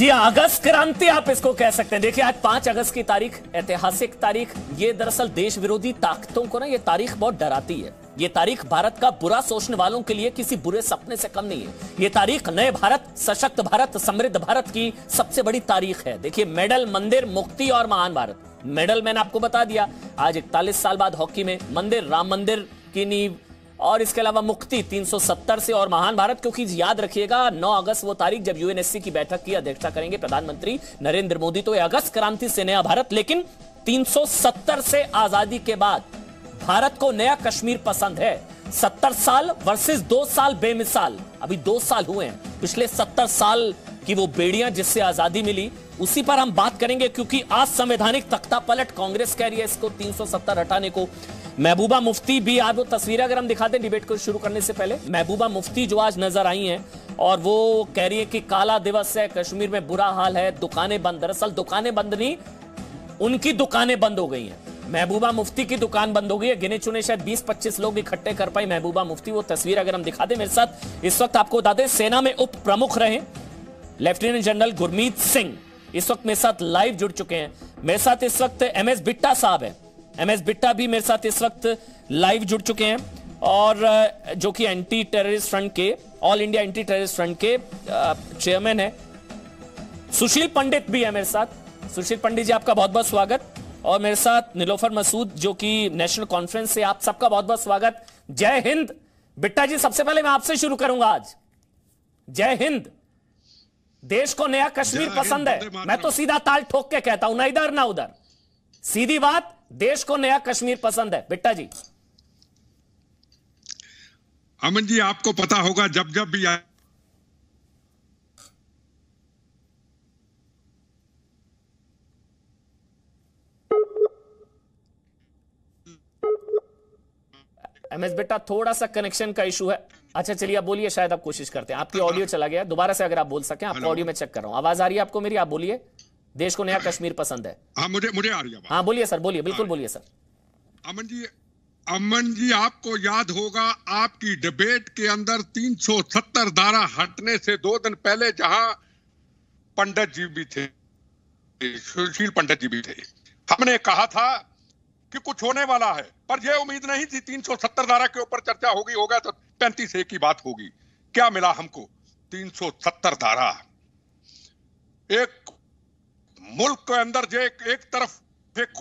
जी अगस्त क्रांति आप इसको कह सकते हैं। देखिए आज 5 अगस्त की तारीख, ऐतिहासिक तारीख। ये दरअसल देश विरोधी ताकतों को ना ये तारीख बहुत डराती है। ये तारीख भारत का बुरा सोचने वालों के लिए किसी बुरे सपने से कम नहीं है। ये तारीख नए भारत, सशक्त भारत, समृद्ध भारत की सबसे बड़ी तारीख है। देखिए मेडल, मंदिर, मुक्ति और महान भारत। मेडल मैंने आपको बता दिया, आज 41 साल बाद हॉकी में मंदिर, राम मंदिर की नींव, और इसके अलावा मुक्ति 370 से, और महान भारत क्योंकि याद रखिएगा 9 अगस्त वो तारीख जब यूएनएससी की बैठक की अध्यक्षता करेंगे प्रधानमंत्री नरेंद्र मोदी। तो ये अगस्त क्रांति से नया भारत, लेकिन 370 से आजादी के बाद भारत को नया कश्मीर पसंद है। 70 साल वर्सेस 2 साल बेमिसाल। अभी 2 साल हुए हैं, पिछले 70 साल की वो बेड़ियां जिससे आजादी मिली, उसी पर हम बात करेंगे। क्योंकि आज संवैधानिक तख्ता पलट, कांग्रेस कह रही है इसको 370 हटाने को। महबूबा मुफ्ती भी, आज वो तस्वीरें अगर हम दिखाते हैं डिबेट को शुरू करने से पहले, महबूबा मुफ्ती जो आज नजर आई हैं और वो कह रही है कि काला दिवस है, कश्मीर में बुरा हाल है, दुकानें बंद। दरअसल दुकानें बंद नहीं, उनकी दुकानें बंद हो गई हैं। महबूबा मुफ्ती की दुकान बंद हो गई है। गिने चुने शायद 20-25 लोग इकट्ठे कर पाई महबूबा मुफ्ती। वो तस्वीर अगर हम दिखा दें मेरे साथ, इस वक्त आपको बता दें सेना में उप प्रमुख रहे लेफ्टिनेंट जनरल गुरमीत सिंह इस वक्त मेरे साथ लाइव जुड़ चुके हैं। मेरे साथ इस वक्त एमएस बिट्टा साहब हैं, एमएस बिट्टा भी मेरे साथ इस वक्त लाइव जुड़ चुके हैं, और जो कि एंटी टेररिस्ट फ्रंट के, all India anti terrorist front के चेयरमैन है। सुशील पंडित भी है मेरे साथ। सुशील पंडित जी आपका बहुत बहुत स्वागत। और मेरे साथ नीलोफर मसूद जो कि नेशनल कॉन्फ्रेंस से, आप सबका बहुत बहुत स्वागत। जय हिंद। बिट्टा जी सबसे पहले मैं आपसे शुरू करूंगा आज। जय हिंद। देश को नया कश्मीर पसंद है, मैं तो सीधा ताल ठोक के कहता हूं, ना इधर ना उधर, सीधी बात, देश को नया कश्मीर पसंद है। बिट्टा जी। अमन जी आपको पता होगा जब जब भी एमएस बेटा थोड़ा सा कनेक्शन का इशू है। अच्छा चलिए आप बोलिए, शायद आप कोशिश करते हैं। आपकी ऑडियो चला गया, दोबारा से अगर आप बोल सकें। आपका ऑडियो में चेक कर रहा हूं, आवाज आ रही है आपको मेरी? आप बोलिए। देश को नया कश्मीर पसंद है। हाँ मुझे आ रही है। हाँ बोलिए सर, बोलिए, बिल्कुल बोलिए सर। अमन जी आपको याद होगा आपकी डिबेट के अंदर 370 धारा हटने से 2 दिन पहले जहां पंडित जी भी थे, सुशील पंडित जी भी थे, हमने कहा था कि कुछ होने वाला है, पर यह उम्मीद नहीं थी 370 धारा के ऊपर चर्चा होगा तो 35A की बात होगी। क्या मिला हमको? 370 धारा। एक मुल्क के अंदर जो एक तरफ एक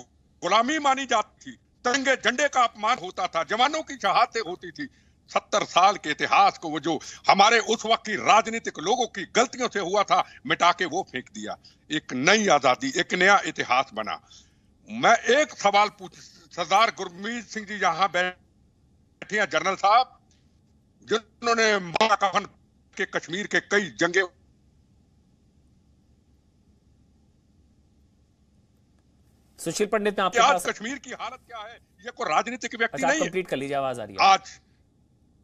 गुलामी मानी जाती थी, तिरंगे झंडे का अपमान होता था, जवानों की शहादतें होती थी। 70 साल के इतिहास को वो जो हमारे उस वक्त की राजनीतिक लोगों की गलतियों से हुआ था, मिटा के वो फेंक दिया। एक नई आजादी, एक नया इतिहास बना। मैं एक सवाल पूछ, सरदार गुरमीत सिंह जी यहां बैठे हैं, जनरल साहब, जिन्होंने महाकफन के कश्मीर के कई जंगे। सुशील पंडित ने आपके पास कश्मीर की हालत क्या है, ये कोई राजनीतिक व्यक्ति नहीं है। कंप्लीट कर लीजिए, आवाज आ रही है। आज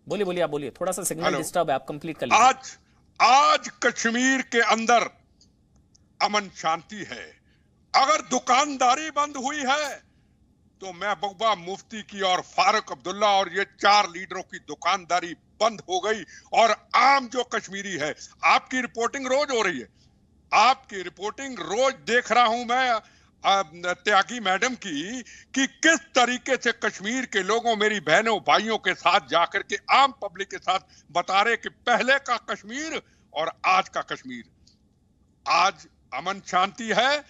बोलिए, आप बोलिए, थोड़ा सा सिग्नल डिस्टर्ब है, आप कंप्लीट कर लीजिए। आज कश्मीर के अंदर अमन शांति है। अगर दुकानदारी बंद हुई है तो महबूबा मुफ्ती की और फारूक अब्दुल्ला और ये 4 लीडरों की दुकानदारी बंद हो गई। और आम जो कश्मीरी है, आपकी रिपोर्टिंग रोज हो रही है, आपकी रिपोर्टिंग रोज देख रहा हूं मैं त्यागी मैडम की, कि किस तरीके से कश्मीर के लोगों, मेरी बहनों भाइयों के साथ जाकर के आम पब्लिक के साथ बता रहे कि पहले का कश्मीर और आज का कश्मीर। आज अमन शांति है।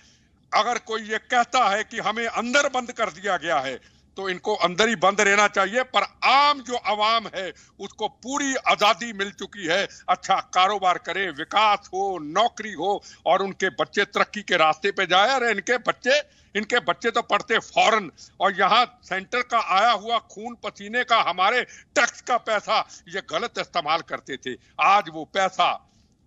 अगर कोई ये कहता है कि हमें अंदर बंद कर दिया गया है, तो इनको अंदर ही बंद रहना चाहिए। पर आम जो अवाम है उसको पूरी आजादी मिल चुकी है, अच्छा कारोबार करे, विकास हो, नौकरी हो और उनके बच्चे तरक्की के रास्ते पे जाए। अरे इनके बच्चे तो पढ़ते फॉरेन, और यहाँ सेंटर का आया हुआ खून पसीने का, हमारे टैक्स का पैसा ये गलत इस्तेमाल करते थे। आज वो पैसा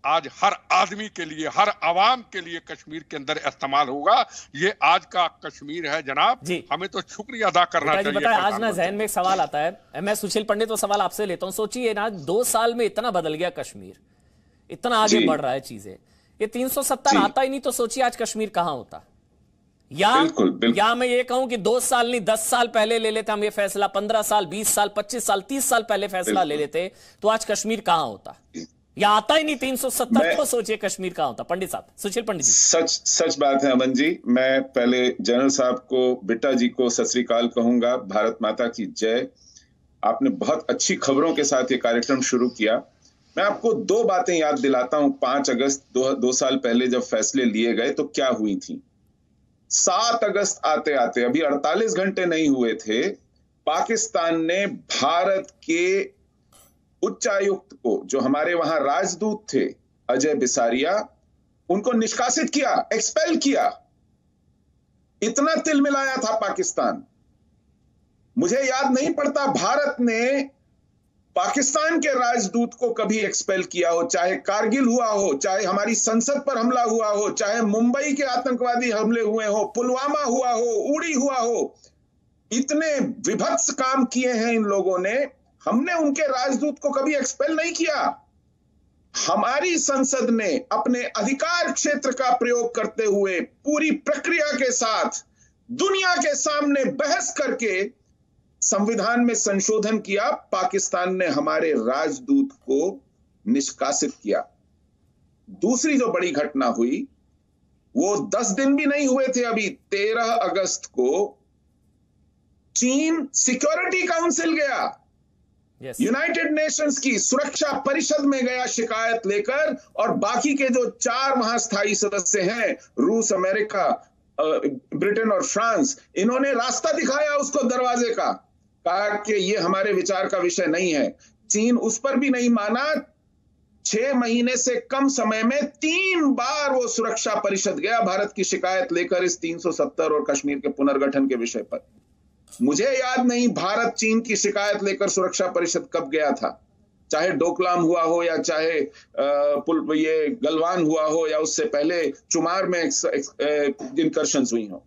आज हर आदमी के लिए, हर आवाम के लिए कश्मीर के अंदर इस्तेमाल होगा। ये आज का कश्मीर है जनाब जी। हमें तो शुक्रिया अदा करना चाहिए। आज ना जहन में एक सवाल आता है, मैं सुशील पंडित वो सवाल आपसे लेता हूं। सोचिए ना, 2 साल में इतना बदल गया कश्मीर, इतना आगे बढ़ रहा है चीजें। ये 370 आता ही नहीं तो सोचिए आज कश्मीर कहां होता। या मैं ये कहूं कि 2 साल नहीं 10 साल पहले ले लेते हम ये फैसला, 15 साल, 20 साल, 25 साल, 30 साल पहले फैसला ले लेते, तो आज कश्मीर कहां होता। या आता ही नहीं 370, तो सोचिए कश्मीर का होता। पंडित साहब, सुशील पंडित जी। सच बात है अमन जी। मैं पहले जनरल साहब को, बिट्टा जी को सत श्री अकाल कहूंगा। भारत माता की जय। आपने बहुत अच्छी खबरों के साथ ये कार्यक्रम शुरू किया। मैं आपको दो बातें याद दिलाता हूं। 5 अगस्त 2 साल पहले जब फैसले लिए गए तो क्या हुई थी। 7 अगस्त आते आते, अभी 48 घंटे नहीं हुए थे, पाकिस्तान ने भारत के उच्चायुक्त को, जो हमारे वहां राजदूत थे अजय बिसारिया, उनको निष्कासित किया, एक्सपेल किया। इतना तिलमिलाया था पाकिस्तान। मुझे याद नहीं पड़ता भारत ने पाकिस्तान के राजदूत को कभी एक्सपेल किया हो, चाहे कारगिल हुआ हो, चाहे हमारी संसद पर हमला हुआ हो, चाहे मुंबई के आतंकवादी हमले हुए हो, पुलवामा हुआ हो, उड़ी हुआ हो। इतने विभत्स काम किए हैं इन लोगों ने, हमने उनके राजदूत को कभी एक्सपेल नहीं किया। हमारी संसद ने अपने अधिकार क्षेत्र का प्रयोग करते हुए पूरी प्रक्रिया के साथ दुनिया के सामने बहस करके संविधान में संशोधन किया। पाकिस्तान ने हमारे राजदूत को निष्कासित किया। दूसरी जो बड़ी घटना हुई, वो 10 दिन भी नहीं हुए थे अभी, 13 अगस्त को चीन सिक्योरिटी काउंसिल गया, यूनाइटेड नेशंस की सुरक्षा परिषद में गया शिकायत लेकर, और बाकी के जो 4 वहां स्थायी सदस्य हैं, रूस, अमेरिका, ब्रिटेन और फ्रांस, इन्होंने रास्ता दिखाया उसको दरवाजे का, कहा कि ये हमारे विचार का विषय नहीं है। चीन उस पर भी नहीं माना। 6 महीने से कम समय में 3 बार वो सुरक्षा परिषद गया भारत की शिकायत लेकर इस 370 और कश्मीर के पुनर्गठन के विषय पर। मुझे याद नहीं भारत चीन की शिकायत लेकर सुरक्षा परिषद कब गया था, चाहे डोकलाम हुआ हो या चाहे ये गलवान हुआ हो या उससे पहले चुमार में इंकर्शंस हुई हो।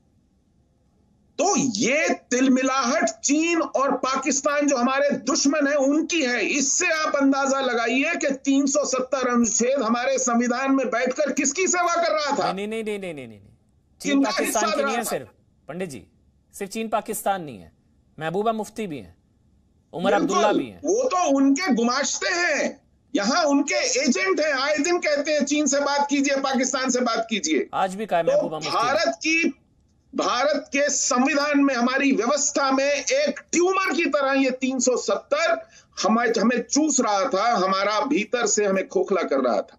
तो ये तिलमिलाहट चीन और पाकिस्तान जो हमारे दुश्मन हैं उनकी है। इससे आप अंदाजा लगाइए कि 370 अनुच्छेद हमारे संविधान में बैठकर किसकी सेवा कर रहा था। नहीं, चीन पाकिस्तान की नहीं है सिर्फ, पंडित जी, सिर्फ चीन पाकिस्तान नहीं है, महबूबा मुफ्ती भी हैं, उमर अब्दुल्ला भी हैं। वो तो उनके गुमाश्ते हैं, यहां उनके एजेंट हैं। आए दिन कहते हैं चीन से बात कीजिए, पाकिस्तान से बात कीजिए। आज भी कहा महबूबा मुफ्ती। भारत के संविधान में, हमारी व्यवस्था में एक ट्यूमर की तरह ये 370 हमें चूस रहा था, हमारा भीतर से हमें खोखला कर रहा था।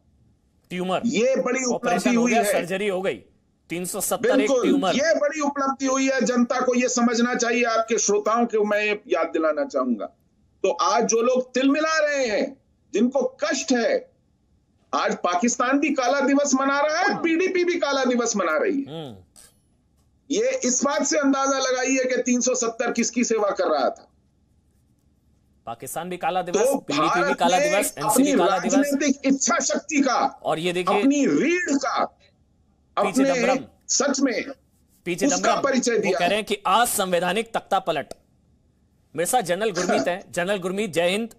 ट्यूमर, ये बड़ी उपलब्धि हुई है, सर्जरी हो गई। 370 एक ट्यूमर, ये बड़ी उपलब्धि हुई है। जनता को ये समझना चाहिए, आपके श्रोताओं को मैं याद दिलाना चाहूंगा। तो आज जो लोग तिलमिला रहे हैं, जिनको कष्ट है, आज पाकिस्तान भी काला दिवस मना रहा है, पीडीपी भी काला दिवस मना रही है। ये इस बात से अंदाजा लगाइए कि 370 किसकी सेवा कर रहा था। पाकिस्तान भी काला दिवस, पीडीपी भी काला दिवस, एनसीपी काला दिवस, राजनीतिक इच्छा शक्ति का, और ये देखिए अपनी रीढ़ का, अपने सच में उसका परिचय दिया। वो कह रहे हैं कि आज संवैधानिक तख्ता पलट। मेरे साथ जनरल गुरमीत है। जनरल गुरमीत, जय हिंद।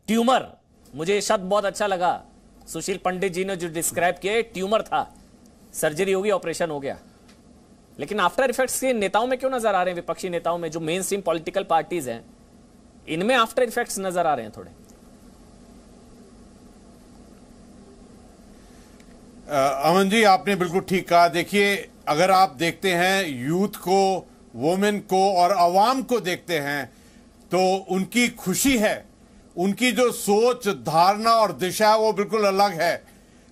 ट्यूमर, मुझे ये शब्द बहुत अच्छा लगा, सुशील पंडित जी ने जो डिस्क्राइब किया, ट्यूमर था, सर्जरी होगी, ऑपरेशन हो गया। लेकिन आफ्टर इफेक्ट्स के नेताओं में क्यों नजर आ रहे हैं, विपक्षी नेताओं में, जो मेन स्ट्रीम पॉलिटिकल पार्टीज हैं, इनमें आफ्टर इफेक्ट्स नजर आ रहे हैं थोड़े? अमन जी, आपने बिल्कुल ठीक कहा। देखिए, अगर आप देखते हैं यूथ को, वुमेन को और अवाम को देखते हैं, तो उनकी खुशी है, उनकी जो सोच, धारणा और दिशा वो बिल्कुल अलग है।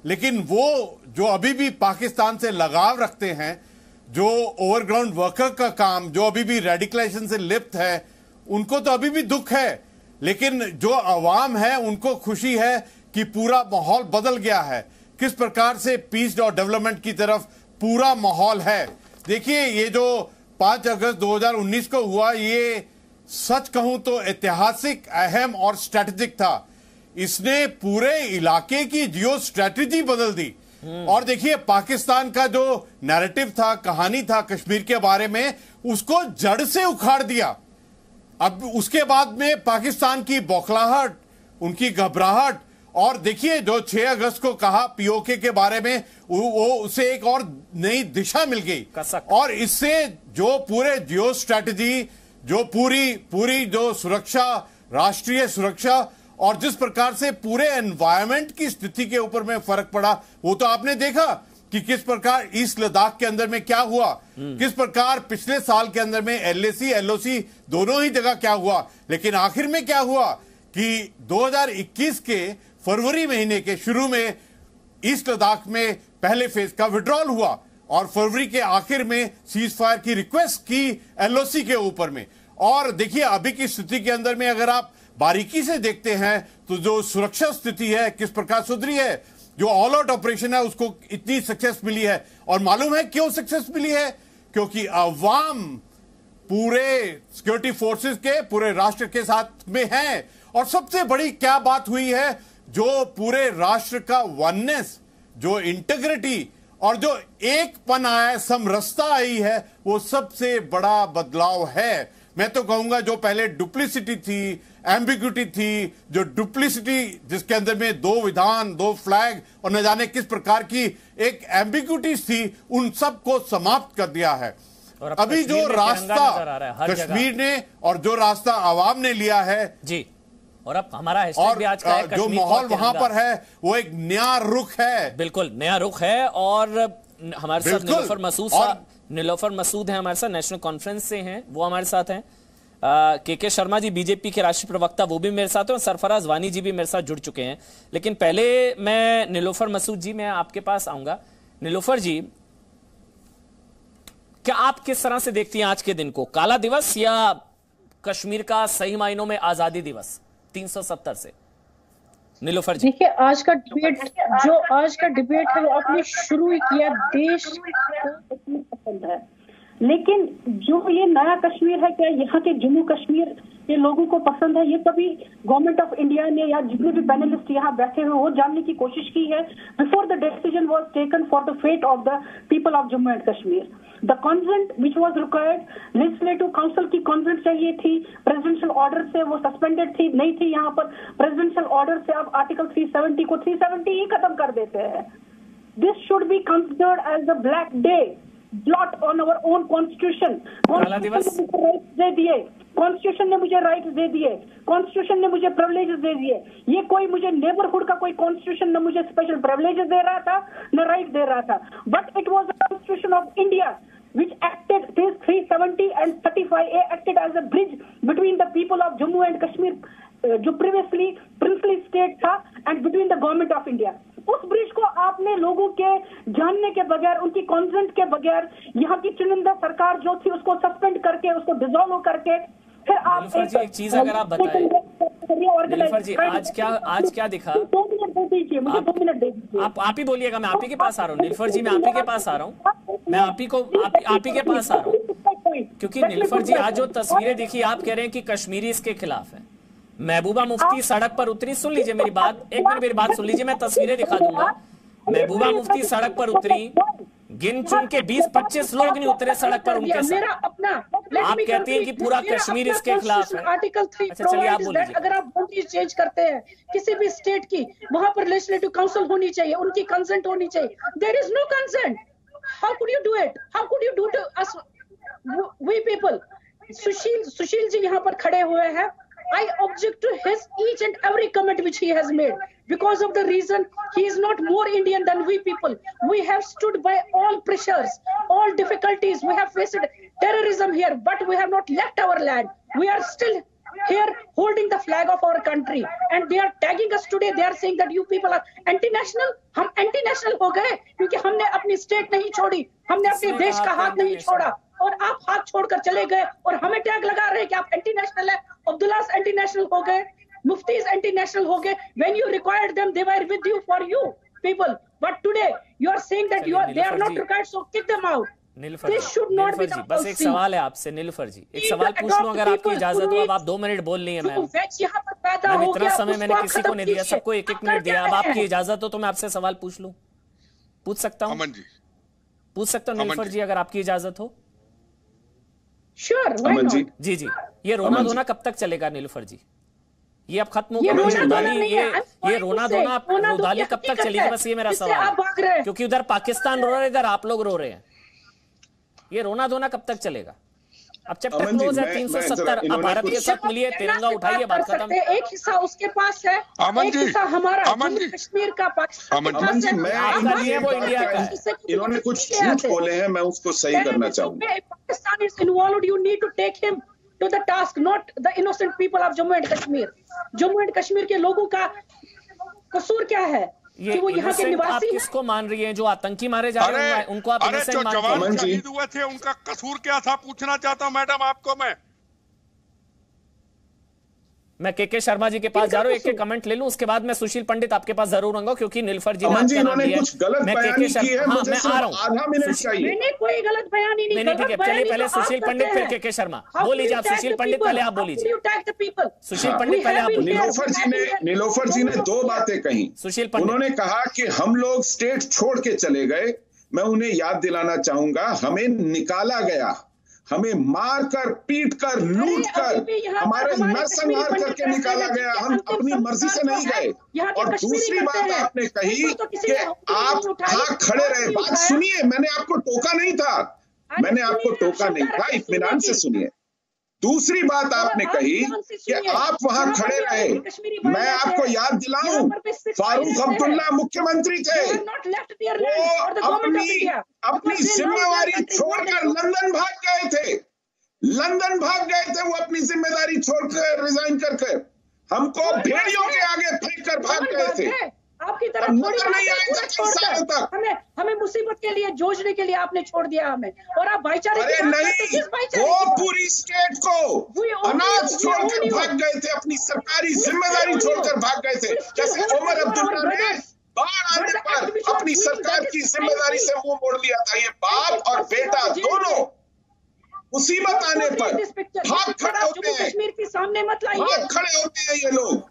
लेकिन वो जो अभी भी पाकिस्तान से लगाव रखते हैं, जो ओवरग्राउंड वर्कर का काम, जो अभी भी रेडिकलाइजेशन से लिप्त है, उनको तो अभी भी दुख है। लेकिन जो अवाम है, उनको खुशी है कि पूरा माहौल बदल गया है, किस प्रकार से पीस और डेवलपमेंट की तरफ पूरा माहौल है। देखिए, ये जो 5 अगस्त 2019 को हुआ, ये सच कहूं तो ऐतिहासिक, अहम और स्ट्रैटेजिक था। इसने पूरे इलाके की जियो स्ट्रैटेजी बदल दी। और देखिए, पाकिस्तान का जो नैरेटिव था, कहानी था कश्मीर के बारे में, उसको जड़ से उखाड़ दिया। अब उसके बाद में पाकिस्तान की बौखलाहट, उनकी घबराहट, और देखिए जो 6 अगस्त को कहा पीओके के बारे में, वो उसे एक और नई दिशा मिल गई। और इससे जो पूरे जियो स्ट्रैटेजी, जो पूरी जो सुरक्षा, राष्ट्रीय सुरक्षा और जिस प्रकार से पूरे एनवायरमेंट की स्थिति के ऊपर में फर्क पड़ा, वो तो आपने देखा कि किस प्रकार ईस्ट लद्दाख के अंदर में क्या हुआ, किस प्रकार पिछले साल के अंदर में LAC LOC दोनों ही जगह क्या हुआ। लेकिन आखिर में क्या हुआ कि 2021 के फरवरी महीने के शुरू में ईस्ट लद्दाख में पहले फेज का विड्रॉल हुआ और फरवरी के आखिर में सीज फायर की रिक्वेस्ट की LOC के ऊपर में। और देखिए अभी की स्थिति के अंदर में अगर आप बारीकी से देखते हैं तो जो सुरक्षा स्थिति है किस प्रकार सुधरी है, जो ऑल आउट ऑपरेशन है उसको इतनी सक्सेस मिली है। और मालूम है क्यों सक्सेस मिली है? क्योंकि अवाम पूरे सिक्योरिटी फोर्सेस के पूरे राष्ट्र के साथ में है। और सबसे बड़ी क्या बात हुई है, जो पूरे राष्ट्र का वननेस, जो इंटीग्रिटी और जो एकपन आया, समरसता आई है, वो सबसे बड़ा बदलाव है। मैं तो कहूंगा जो पहले डुप्लिसिटी थी, एम्बिग्यूटी थी, जो डुप्लिसिटी जिसके अंदर में 2 विधान 2 फ्लैग और न जाने किस प्रकार की एक एम्बिग्यूटी थी, उन सब को समाप्त कर दिया है। और अभी जो रास्ता कश्मीर ने और जो रास्ता आवाम ने लिया है जी, और अब हमारा हैशटैग भी आज का है, जो माहौल वहां पर है वो एक नया रुख है। बिल्कुल नया रुख है। और हमारे साथ नीलोफर मसूद हैं, हमारे साथ नेशनल कॉन्फ्रेंस से हैं, वो हमारे साथ हैं। के शर्मा जी बीजेपी के राष्ट्रीय प्रवक्ता, वो भी मेरे साथ हैं, और सरफराज वानी जी भी मेरे साथ जुड़ चुके हैं। लेकिन पहले मैं नीलोफर मसूद जी, मैं आपके पास आऊंगा। नीलोफर जी, क्या आप किस तरह से देखती हैं आज के दिन को, काला दिवस या कश्मीर का सही मायनों में आजादी दिवस 370 से? नीलोफर जी, देखिए आज का डिबेट है वो आपने शुरू ही किया, देश को पसंद है, लेकिन जो ये नया कश्मीर है, क्या यहाँ के जम्मू कश्मीर के लोगों को पसंद है? ये कभी गवर्नमेंट ऑफ इंडिया ने या जितने भी पैनलिस्ट यहाँ बैठे हुए वो जानने की कोशिश की है before the decision was taken for the fate of the people of Jammu and Kashmir? The consent which was required, legislative council की कॉन्सेंट चाहिए थी, प्रेसिडेंशियल ऑर्डर से वो सस्पेंडेड थी, नहीं थी यहाँ पर। प्रेसिडेंशियल ऑर्डर से अब आर्टिकल 370 को 370 ही खत्म कर देते हैं। This should be considered as the black day, blot on our own constitution. Constitution ने मुझे राइट्स दे दिए, कॉन्स्टिट्यूशन ने मुझे प्रिविलेजेस दे दिए। ये कोई मुझे नेबरहुड का कोई कॉन्स्टिट्यूशन न मुझे स्पेशल प्रिविलेजेस दे रहा था, न राइट दे रहा था, but it was the constitution of India which acted, this 370 and 35A acted as a bridge between the people of Jammu and Kashmir, जो previously princely state था, and between the government of India. उस bridge को आपने लोगों के जानने के बगैर, उनकी कॉन्सेंट के बगैर, यहाँ की चुनिंदा सरकार जो थी उसको सस्पेंड करके, उसको डिसॉल्व करके, फिर आप एक चीज अगर आप बताएं नीलोफर जी, आज क्या दिखा? 2 मिनट दे दीजिए मुझे, 2 मिनट दे दीजिए। आप ही बोलिएगा, मैं आप ही के पास आ रहा हूँ। नीलोफर जी, मैं आप ही के पास आ रहा हूँ, मैं आप ही के पास आ रहा हूँ, क्योंकि नीलोफर जी आज जो तस्वीरें देखी, आप कह रहे हैं कि कश्मीरी इसके खिलाफ है। महबूबा मुफ्ती सड़क पर उतरी, सुन लीजिए मेरी बात, एक मिनट मेरी बात सुन लीजिए, मैं तस्वीरें दिखा दूंगा। महबूबा मुफ्ती सड़क पर उतरी, गिन चुन के 20-25 लोग नहीं उतरे सड़क पर उनके साथ। आप कहती हैं कि पूरा कश्मीर इसके खिलाफ है। आर्टिकल 3 अच्छा, चलिए आप बोलिए। अगर आप बाउंड्री चेंज करते हैं किसी भी स्टेट की, वहां पर लेजिस्लेटिव काउंसिल होनी चाहिए, उनकी कंसेंट होनी चाहिए। There is no consent, how could you do it? How could you do to us we people? Sushil ji यहाँ पर खड़े हुए हैं। I object to his each and every comment which he has made, because of the reason he is not more Indian than we people. We have stood by all pressures, all difficulties. We have faced terrorism here, but we have not left our land. We are still here holding the flag of our country, and they are tagging us today. They are saying that you people are anti-national. हम anti-national हो गए क्योंकि हमने अपनी state नहीं छोड़ी, हमने अपने देश का हाथ नहीं छोड़ा, और आप हाथ छोड़कर चले गए और हमें टैग लगा रहे हैं कि आप एंटी नेशनल है। अब्दुल्ला एंटी नेशनल हो गए, मुफ्तीज एंटी नेशनल हो गए। When you required them, they were with you for you people, but today you are saying that they are not required, so kick them out. Nilofar जी, बस एक सवाल है आपसे। नीलोफर जी, एक सवाल पूछ लूं अगर आपकी इजाजत हो? अब आप 2 मिनट बोल ली है मैम, इतना समय मैंने किसी को नहीं दिया, सबको 1-1 मिनट दिया। अब आपकी इजाजत हो तो मैं आपसे सवाल पूछ लूं? पूछ सकता हूँ? पूछ सकता हूँ नीलोफर जी, अगर आपकी इजाजत हो? श्योर जी। ये रोना धोना कब तक चलेगा नीलोफर जी? ये अब खत्म हो गया? ये रोना धोना रोदाली कब तक चलेगी? बस ये मेरा सवाल है, क्योंकि उधर पाकिस्तान रो रहा है, इधर आप लोग रो रहे हैं। ये रोना धोना कब तक चलेगा? अब चैप्टर क्लोज है 370। अब भारत के साथ मिलिए, तिरंगा उठाइए, बात खत्म। एक हिस्सा उसके पास है, एक हिस्सा हमारा जम्मू कश्मीर का, पाकिस्तान जी, मैं वो इंडिया का। इन्होंने कुछ झूठ बोले हैं, मैं उसको सही करना चाहूंगा। Pakistan is involved, you need to take him to the task, not the innocent people of Jammu and Kashmir. Jammu and Kashmir के लोगों का कसूर क्या है कि वो यहाँ के निवासी। आप किसको मान रही हैं? जो आतंकी मारे जा रहे हैं उनको आप इनोसेंट मानते हैं? जवान शहीद हुए थे, उनका कसूर क्या था, पूछना चाहता हूं मैडम आपको मैं के शर्मा जी के पास जा रहा हूँ, एक कमेंट ले लूं, उसके बाद मैं सुशील पंडित आपके पास जरूर आऊंगा, क्योंकि नीलफर जी ने कुछ गलत बयानी की है, मुझे मैं आ रहा हूँ, आधा मिनट चाहिए। मैंने कोई गलत बयानी नहीं। नहीं, ठीक है, चलिए पहले सुशील पंडित फिर के शर्मा। बोल लीजिए आप, सुशील पंडित पहले आप बोल लीजिए। सुशील पंडित पहले आप बोलिए। नीलोफर जी ने दो बातें कही। सुशील पंडित, उन्होंने कहा कि हम लोग स्टेट छोड़ के चले गए। मैं उन्हें याद दिलाना चाहूंगा, हमें निकाला गया, हमें मार कर, पीट कर, लूट कर, हमारे नरसंहार करके निकाला गया। हम अपनी मर्जी से नहीं गए। और दूसरी बात आपने कही कि आप कहाँ खड़े रहे। बात सुनिए, मैंने आपको टोका नहीं था, मैंने आपको टोका नहीं था, इत्मीनान से सुनिए। दूसरी बात आपने कही कि आप वहां खड़े रहे। मैं आपको याद दिलाऊं, फारूक अब्दुल्ला मुख्यमंत्री थे, वो अपनी जिम्मेवारी छोड़कर लंदन भाग गए थे। लंदन भाग गए थे वो, अपनी जिम्मेदारी छोड़कर, रिजाइन करके हमको भेड़ियों के आगे फेंक कर भाग गए थे। आपकी तरफ हमें मुसीबत के लिए, जोड़ने के लिए आपने छोड़ दिया हमें, और आप भाईचारे अरे नहीं, वो पूरी स्टेट को अनाज छोड़कर भाग गए थे, अपनी सरकारी जिम्मेदारी छोड़कर भाग गए थे। जैसे उमर अब्दुल्ला ने बाढ़ आने पर अपनी सरकार की जिम्मेदारी से मुंह मोड़ लिया था। ये बाप और बेटा दोनों मुसीबत आने पर भाग खड़े होते हैं, कश्मीर के सामने मत लाइए, भाग खड़े होते हैं ये लोग।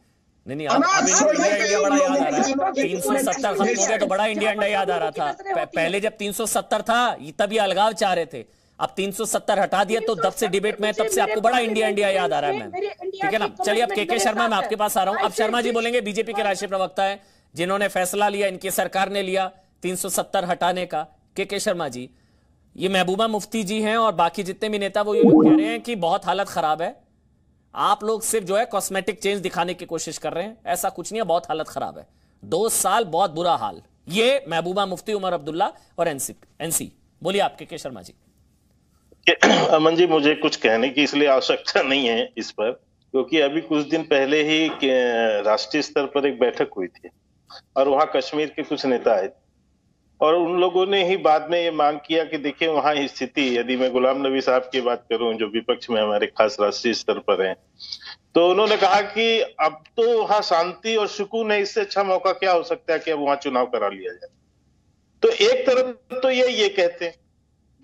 नहीं, अब इंडिया बड़ा याद आ रहा है। 370 खत्म हो गया तो बड़ा इंडिया याद आ रहा था। पहले जब 370 था तब ये अलगाव चाह रहे थे, अब 370 हटा दिया तो तब से डिबेट में, तब से आपको बड़ा इंडिया याद आ रहा है मैम, ठीक है ना। चलिए अब के शर्मा, मैं आपके पास आ रहा हूं। अब शर्मा जी बोलेंगे, बीजेपी के राष्ट्रीय प्रवक्ता है, जिन्होंने फैसला लिया, इनकी सरकार ने लिया 370 हटाने का। के शर्मा जी, ये महबूबा मुफ्ती जी हैं और बाकी जितने भी नेता वो ये कह रहे हैं कि बहुत हालत खराब है, आप लोग सिर्फ जो है कॉस्मेटिक चेंज दिखाने की कोशिश कर रहे हैं, ऐसा कुछ नहीं है, बहुत हालत खराब है, 2 साल बहुत बुरा हाल। ये महबूबा मुफ्ती, उमर अब्दुल्ला और एनसी। बोलिए आप के शर्मा जी। अमन जी, मुझे कुछ कहने की इसलिए आवश्यकता नहीं है इस पर, क्योंकि अभी कुछ दिन पहले ही राष्ट्रीय स्तर पर एक बैठक हुई थी और वहां कश्मीर के कुछ नेता आए और उन लोगों ने ही बाद में ये मांग किया कि देखिए वहां स्थिति, यदि मैं गुलाम नबी साहब की बात करूं जो विपक्ष में हमारे खास राष्ट्रीय स्तर पर हैं, तो उन्होंने कहा कि अब तो वहां शांति और सुकून है, इससे अच्छा मौका क्या हो सकता है कि अब वहां चुनाव करा लिया जाए। तो एक तरफ तो ये कहते हैं,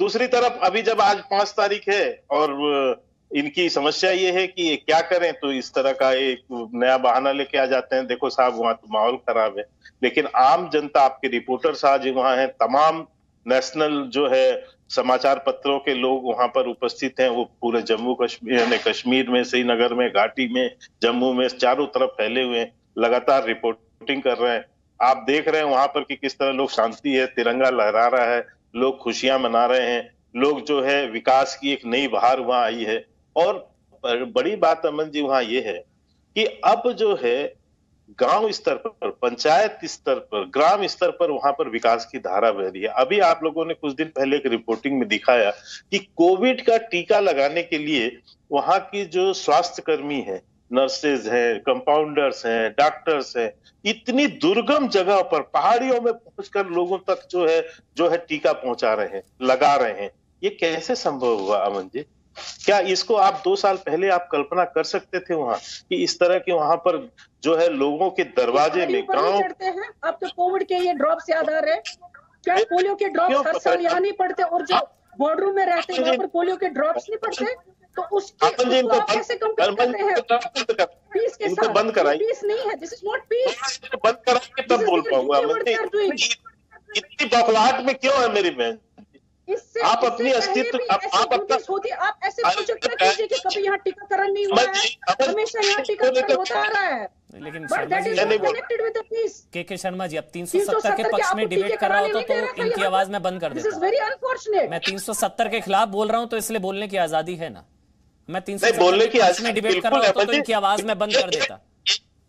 दूसरी तरफ अभी जब आज 5 तारीख है और इनकी समस्या ये है कि ये क्या करें, तो इस तरह का एक नया बहाना लेके आ जाते हैं, देखो साहब वहां तो माहौल खराब है। लेकिन आम जनता, आपके रिपोर्टर्स आज वहां हैं, तमाम नेशनल जो है समाचार पत्रों के लोग वहां पर उपस्थित हैं, वो पूरे जम्मू कश्मीर यानी कश्मीर में, श्रीनगर में, घाटी में, जम्मू में, चारों तरफ फैले हुए हैं, लगातार रिपोर्टिंग कर रहे हैं। आप देख रहे हैं वहां पर कि किस तरह लोग, शांति है, तिरंगा लहरा रहा है, लोग खुशियां मना रहे हैं, लोग जो है विकास की एक नई बहार वहां आई है। और बड़ी बात अमन जी वहां ये है कि अब जो है गांव स्तर पर, पंचायत स्तर पर, ग्राम स्तर पर वहां पर विकास की धारा बह रही है। अभी आप लोगों ने कुछ दिन पहले एक रिपोर्टिंग में दिखाया कि कोविड का टीका लगाने के लिए वहां की जो स्वास्थ्य कर्मी है, नर्सेज हैं, कंपाउंडर्स हैं, डॉक्टर्स हैं, इतनी दुर्गम जगह पर पहाड़ियों में पहुंचकर लोगों तक जो है टीका पहुंचा रहे हैं, लगा रहे हैं। ये कैसे संभव हुआ अमन जी? क्या इसको आप 2 साल पहले आप कल्पना कर सकते थे वहां कि इस तरह के वहां पर जो है लोगों के दरवाजे में गांव चढ़ते हैं? अब तो कोविड के ये ड्रॉप्स याद आ रहे हैं क्या? पोलियो के ड्रॉप्स हर साल यहाँ नहीं पड़ते, और जो बॉर्डर में रहते हैं वहां पर पोलियो के ड्रॉप्स नहीं पड़ते, तो उसको कैसे कंपेयर कर रहे हैं? पीस के साथ बंद कराइए, पीस नहीं है, दिस इज नॉट पीस। बंद कराइए तब बोल पाऊंगा। इतनी बबलाहट में क्यों है मेरी बहन? आप अपनी अस्तित्व, आप अपना होती, आप ऐसे प्रोजेक्ट में कीजिए कि कभी यहाँ टीकाकरण नहीं हुआ है, हमेशा यहाँ टीकाकरण होता आ रहा है। लेकिन के शर्मा जी, अब 370 के पक्ष में डिबेट कर रहा होता तो इनकी आवाज में बंद कर देता। Very unfortunate. मैं 370 के खिलाफ बोल रहा हूं तो इसलिए बोलने की आजादी है ना। मैं 370 बोलने की में डिबेट कर रहा हूं तो इनकी आवाज में बंद कर देता।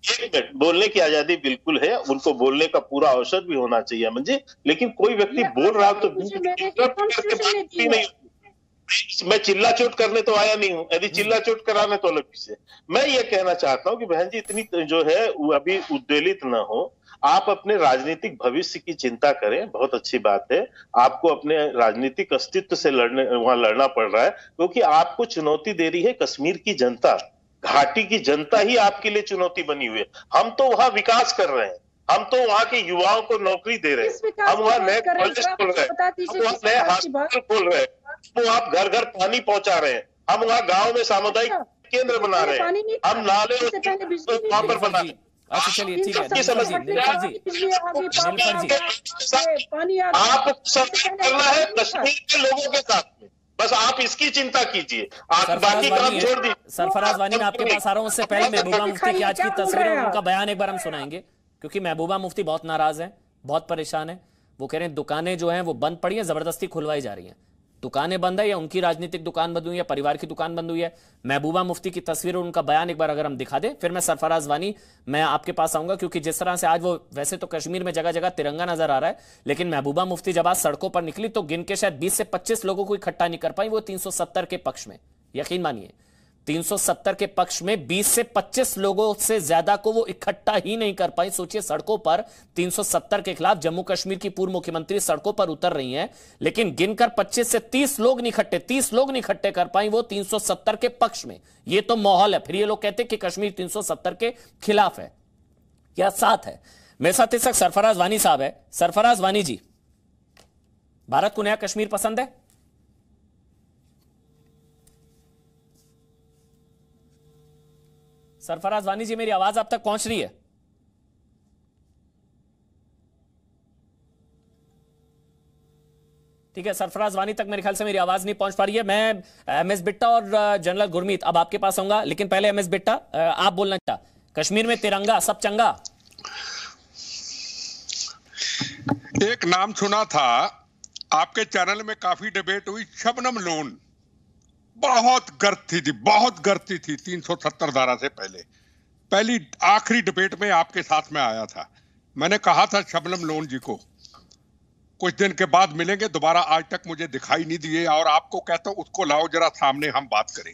एक मिनट, बोलने की आजादी बिल्कुल है, उनको बोलने का पूरा अवसर भी होना चाहिए अमन जी, लेकिन कोई व्यक्ति बोल रहा हो तो नहीं। मैं चिल्ला चोट करने तो आया नहीं हूं, यदि चिल्ला चोट कराने तो अलग विषय। मैं ये कहना चाहता हूं कि बहन जी इतनी जो है वो अभी उद्वेलित न हो, आप अपने राजनीतिक भविष्य की चिंता करें, बहुत अच्छी बात है। आपको अपने राजनीतिक अस्तित्व से वहां लड़ना पड़ रहा है, क्योंकि आपको चुनौती दे रही है कश्मीर की जनता, घाटी की जनता ही आपके लिए चुनौती बनी हुई है। हम तो वहां विकास कर रहे हैं, हम तो वहां के युवाओं को नौकरी दे रहे हैं, हम वहां नए कॉलेज खोल रहे हैं, हम वहां नए हॉस्पिटल खोल रहे हैं, तो आप घर घर पानी पहुंचा रहे हैं, हम वहां गांव में सामुदायिक केंद्र बना रहे हैं, हम नाले वहां पर बना रहे हैं। अच्छा चलिए ठीक है, आपको करना है कश्मीर के लोगों के साथ में, बस आप इसकी चिंता कीजिए, आप बाकी काम छोड़ दीजिए। सरफराज वानी मैं आपके पास आ रहा हूं, उससे पहले महबूबा मुफ्ती की आज की तस्वीर और उनका बयान एक बार हम सुनाएंगे, क्योंकि महबूबा मुफ्ती बहुत नाराज हैं, बहुत परेशान है। वो कह रहे हैं दुकानें जो हैं वो बंद पड़ी हैं, जबरदस्ती खुलवाई जा रही हैं। दुकानें बंद है या उनकी राजनीतिक दुकान बंद हुई है, परिवार की दुकान बंद हुई है? महबूबा मुफ्ती की तस्वीर और उनका बयान एक बार अगर हम दिखा दें, फिर मैं सरफराज वानी मैं आपके पास आऊंगा, क्योंकि जिस तरह से आज वो वैसे तो कश्मीर में जगह जगह तिरंगा नजर आ रहा है, लेकिन महबूबा मुफ्ती जब आज सड़कों पर निकली तो गिन के शायद 20 से 25 लोगों को इकट्ठा नहीं कर पाई, वो 370 के पक्ष में। यकीन मानिए 370 के पक्ष में 20 से 25 लोगों से ज्यादा को वो इकट्ठा ही नहीं कर पाई। सोचिए सड़कों पर 370 के खिलाफ जम्मू कश्मीर की पूर्व मुख्यमंत्री सड़कों पर उतर रही हैं, लेकिन गिनकर 25 से 30 लोग नहीं इकट्ठे, 30 लोग नहीं इकट्ठे कर पाई, वो 370 के पक्ष में। ये तो माहौल है। फिर ये लोग कहते हैं कि कश्मीर 370 के खिलाफ है या साथ है। मेरे साथ इस वक्त सरफराज वानी साहब है। सरफराज वानी जी, भारत को नया कश्मीर पसंद है? सरफराज वानी जी, मेरी आवाज आप तक पहुंच रही है? ठीक है, सरफराज वानी तक मेरे ख्याल से मेरी आवाज नहीं पहुंच पा रही है। मैं एमएस बिट्टा और जनरल गुरमीत अब आपके पास आऊंगा, लेकिन पहले एमएस बिट्टा आप बोलना चाहता, कश्मीर में तिरंगा सब चंगा। एक नाम सुना था आपके चैनल में, काफी डिबेट हुई, शबनम लोन। बहुत गर्ती थी 370 धारा से पहली आखिरी डिबेट में आपके साथ में आया था। मैंने कहा था शबनम लोन जी को कुछ दिन के बाद मिलेंगे दोबारा, आज तक मुझे दिखाई नहीं दिए, और आपको कहता हूं उसको लाओ जरा सामने, हम बात करें।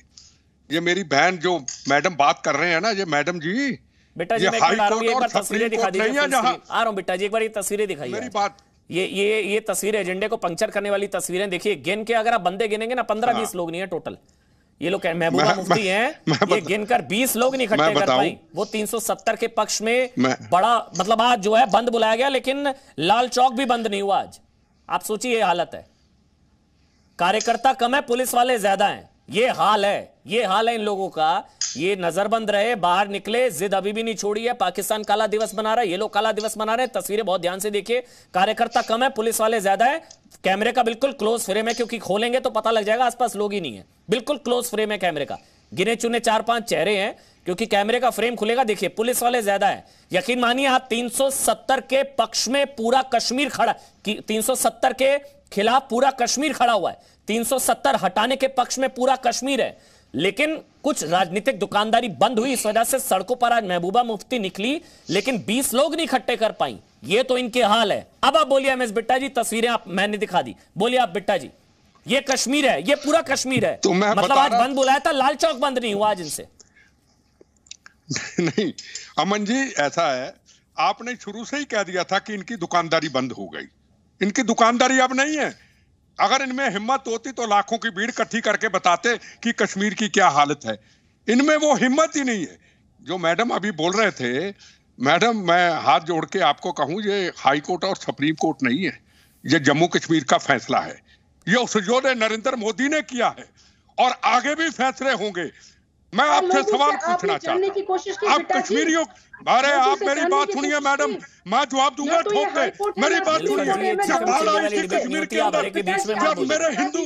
ये मेरी बहन जो मैडम बात कर रहे हैं ना, ये मैडम जी, बेटा जी, मैं आ रहा हूं, एक बार तस्वीरें दिखा दीजिए। आ रहा हूं बेटा जी, एक बार ये तस्वीरें दिखाइए। मेरी बात, ये तस्वीर एजेंडे को पंक्चर करने वाली तस्वीरें देखिए। गिन के अगर आप बंदे गिनेंगे ना 15-20 लोग नहीं है टोटल। ये लोग महबूबा मुफ्ती हैं, ये गिनकर 20 लोग नहीं इकट्ठे कर पाई। वो 370 के पक्ष में बड़ा मतलब आज जो है बंद बुलाया गया, लेकिन लाल चौक भी बंद नहीं हुआ आज। आप सोचिए ये हालत है। कार्यकर्ता कम है, पुलिस वाले ज्यादा हैं। ये हाल है इन लोगों का। ये नजरबंद रहे, बाहर निकले, जिद अभी भी नहीं छोड़ी है। पाकिस्तान काला दिवस मना रहा है, ये लोग काला दिवस मना रहे हैं। तस्वीरें बहुत ध्यान से देखिए। कार्यकर्ता कम है, पुलिस वाले ज्यादा है। कैमरे का बिल्कुल क्लोज फ्रेम है, क्योंकि खोलेंगे तो पता लग जाएगा आसपास लोग ही नहीं है। बिल्कुल क्लोज फ्रेम है कैमरे का, गिने चुने 4-5 चेहरे हैं, क्योंकि कैमरे का फ्रेम खुलेगा। देखिए पुलिस वाले ज्यादा है। यकीन मानिए आप 370 के पक्ष में पूरा कश्मीर खड़ा, 370 के खिलाफ पूरा कश्मीर खड़ा हुआ है, 370 हटाने के पक्ष में पूरा कश्मीर है। लेकिन कुछ राजनीतिक दुकानदारी बंद हुई, इस वजह से सड़कों पर आज महबूबा मुफ्ती निकली, लेकिन 20 लोग नहीं इकट्ठे कर पाई। ये तो इनके हाल है। अब आप बोलिए एमएस बिट्टा जी, तस्वीरें आप मैंने दिखा दी, बोलिए आप बिट्टा जी, ये कश्मीर है, ये पूरा कश्मीर है। तो मतलब आज बंद बुलाया था, लाल चौक बंद नहीं हुआ आज इनसे। नहीं अमन जी, ऐसा है, आपने शुरू से ही कह दिया था कि इनकी दुकानदारी बंद हो गई। इनकी दुकानदारी अब नहीं है। अगर इनमें हिम्मत होती तो लाखों की भीड़ इकट्ठी करके बताते कि कश्मीर की क्या हालत है। इनमें वो हिम्मत ही नहीं है। जो मैडम अभी बोल रहे थे, मैडम मैं हाथ जोड़ के आपको कहूं, ये हाई कोर्ट और सुप्रीम कोर्ट नहीं है, ये जम्मू कश्मीर का फैसला है। ये उस जो नरेंद्र मोदी ने किया है, और आगे भी फैसले होंगे। मैं आपसे सवाल पूछना चाहता हूं, आप कश्मीरियों, अरे आप मेरी बात सुनिए मैडम, मैं जवाब दूंगा ठोक के। मेरी बात सुनिए, जब बाढ़ आई थी कश्मीर के अंदर, जब मेरे हिंदू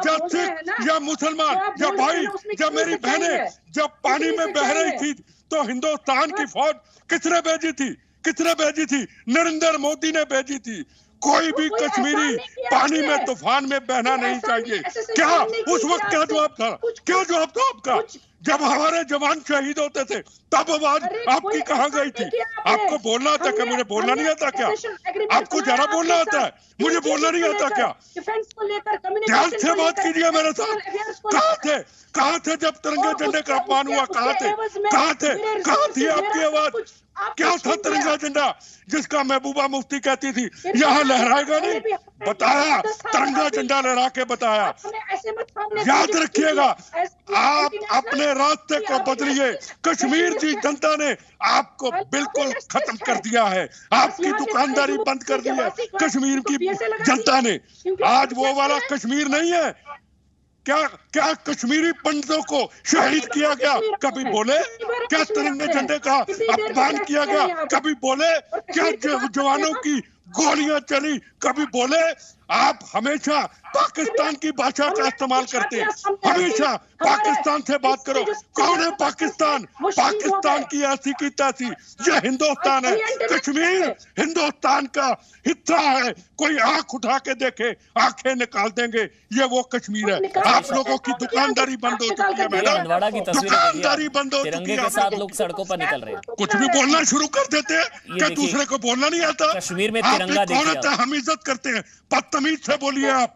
या सिख या मुसलमान या भाई, जब मेरी बहनें जब पानी में बह रही थी, तो हिंदुस्तान की फौज किसने भेजी थी? नरेंद्र मोदी ने भेजी थी। कोई भी कश्मीरी पानी में तूफान में बहना नहीं चाहिए। क्या उस वक्त क्या जवाब था? क्या जवाब था आपका? जब हमारे जवान शहीद होते थे तब आवाज आपकी कहाँ गई थी? आपको बोलना आता क्या? मुझे बोलना नहीं आता क्या? आपको जरा बोलना आता है, मुझे बोलना नहीं आता क्या? ध्यान से बात कीजिए मेरे साथ। कहाँ थे जब तिरंगे झंडे का अपमान हुआ? कहाँ थी आपकी आवाज? क्या था तिरंगा झंडा जिसका महबूबा मुफ्ती कहती थी यहाँ लहराएगा नहीं? बताया, तिरंगा झंडा लहरा के बताया। याद रखिएगा, आप अपने रास्ते को बदलिए। कश्मीर की जनता ने आपको बिल्कुल खत्म कर दिया है। आपकी दुकानदारी बंद कर दी है कश्मीर की जनता ने। आज वो वाला कश्मीर नहीं है। क्या कश्मीरी पंडितों को शहीद किया गया? कभी बोले? क्या तिरंगे झंडे का अपमान किया गया? कभी बोले? क्या जवानों की गोलियां चली? कभी बोले? आप हमेशा पाकिस्तान की भाषा का इस्तेमाल करते हैं। हमेशा पाकिस्तान से बात करो। कौन है पाकिस्तान? पाकिस्तान की ऐसी की तैसी। ये हिंदुस्तान है। कश्मीर हिंदुस्तान का हिस्सा है। कोई आंख उठा के देखे, आंखें निकाल देंगे। ये वो कश्मीर है। आप लोगों की दुकानदारी बंद हो चुकी है मैडम। दुकानदारी बंद हो चुकी है। के साथ लोग सड़कों पर निकल रहे हैं। कुछ भी बोलना शुरू कर देते हैं। क्या दूसरे को बोलना नहीं आता? कश्मीर में तिरंगा देखिए। हम इज्जत करते हैं। बदतमीज से बोलिए आप।